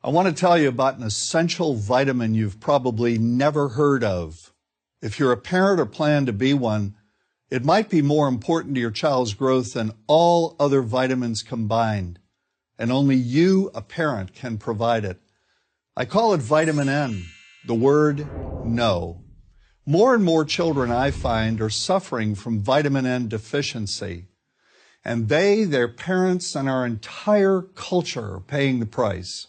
I want to tell you about an essential vitamin you've probably never heard of. If you're a parent or plan to be one, it might be more important to your child's growth than all other vitamins combined, and only you, a parent, can provide it. I call it vitamin N, the word no. More and more children, I find, are suffering from vitamin N deficiency, and they, their parents, and our entire culture are paying the price.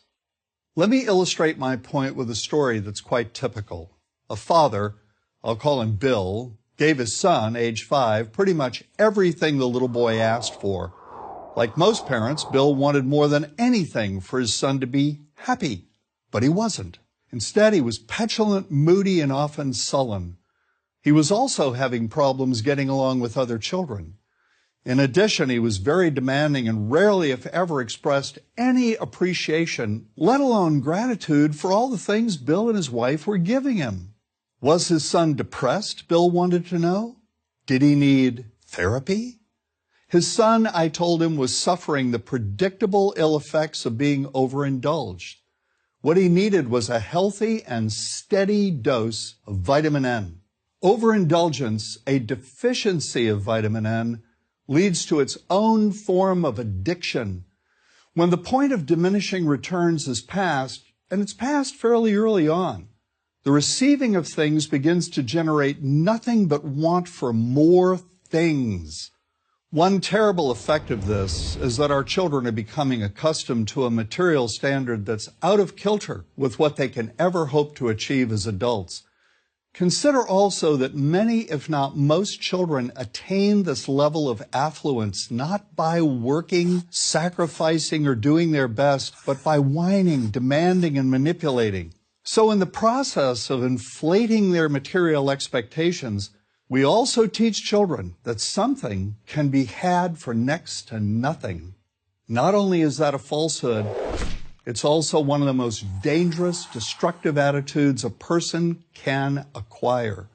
Let me illustrate my point with a story that's quite typical. A father, I'll call him Bill, gave his son, age 5, pretty much everything the little boy asked for. Like most parents, Bill wanted more than anything for his son to be happy, but he wasn't. Instead, he was petulant, moody, and often sullen. He was also having problems getting along with other children. In addition, he was very demanding and rarely, if ever, expressed any appreciation, let alone gratitude, for all the things Bill and his wife were giving him. Was his son depressed, Bill wanted to know? Did he need therapy? His son, I told him, was suffering the predictable ill effects of being overindulged. What he needed was a healthy and steady dose of vitamin N. Overindulgence, a deficiency of vitamin N, leads to its own form of addiction. When the point of diminishing returns is passed, and it's passed fairly early on, the receiving of things begins to generate nothing but want for more things. One terrible effect of this is that our children are becoming accustomed to a material standard that's out of kilter with what they can ever hope to achieve as adults. Consider also that many, if not most, children attain this level of affluence not by working, sacrificing, or doing their best, but by whining, demanding, and manipulating. So in the process of inflating their material expectations, we also teach children that something can be had for next to nothing. Not only is that a falsehood, it's also one of the most dangerous, destructive attitudes a person can acquire.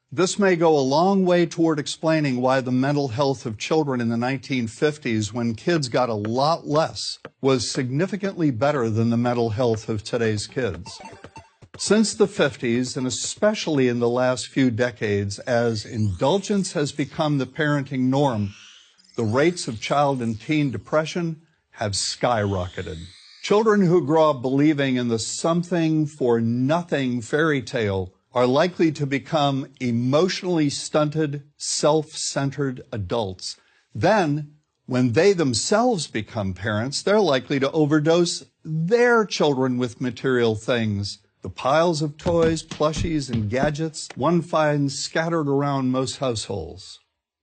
This may go a long way toward explaining why the mental health of children in the 1950s, when kids got a lot less, was significantly better than the mental health of today's kids. Since the 50s, and especially in the last few decades, as indulgence has become the parenting norm, the rates of child and teen depression have skyrocketed. Children who grow up believing in the something for nothing fairy tale are likely to become emotionally stunted, self-centered adults. Then, when they themselves become parents, they're likely to overdose their children with material things. The piles of toys, plushies, and gadgets one finds scattered around most households.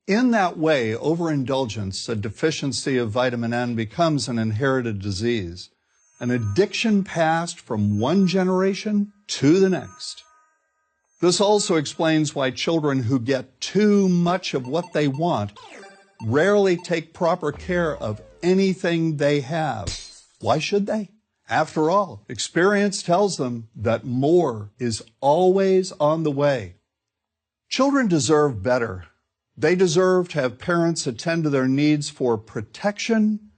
In that way, overindulgence, a deficiency of vitamin N, becomes an inherited disease, an addiction passed from one generation to the next. This also explains why children who get too much of what they want rarely take proper care of anything they have. Why should they? After all, experience tells them that more is always on the way. Children deserve better. They deserve to have parents attend to their needs for protection,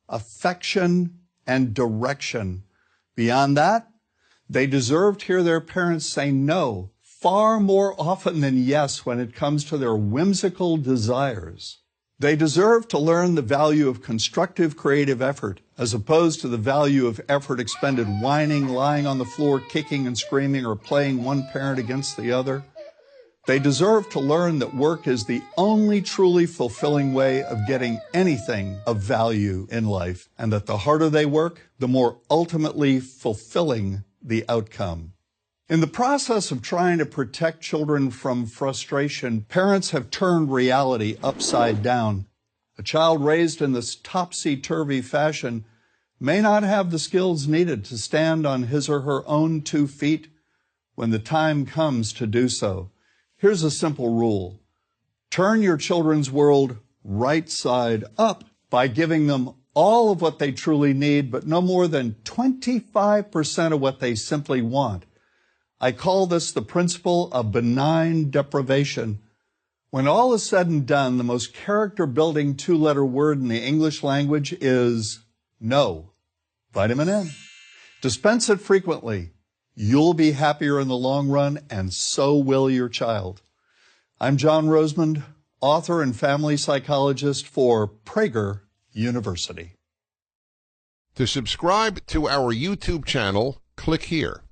affection, and direction. Beyond that, they deserve to hear their parents say no far more often than yes when it comes to their whimsical desires. They deserve to learn the value of constructive creative effort as opposed to the value of effort expended whining, lying on the floor, kicking and screaming, or playing one parent against the other. They deserve to learn that work is the only truly fulfilling way of getting anything of value in life, and that the harder they work, the more ultimately fulfilling the outcome. In the process of trying to protect children from frustration, parents have turned reality upside down. A child raised in this topsy-turvy fashion may not have the skills needed to stand on his or her own 2 feet when the time comes to do so. Here's a simple rule. Turn your children's world right side up by giving them all of what they truly need, but no more than 25% of what they simply want. I call this the principle of benign deprivation. When all is said and done, the most character-building 2-letter word in the English language is no. Vitamin N. Dispense it frequently. You'll be happier in the long run, and so will your child. I'm John Rosemond, author and family psychologist for Prager University. To subscribe to our YouTube channel, click here.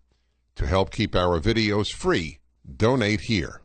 To help keep our videos free, donate here.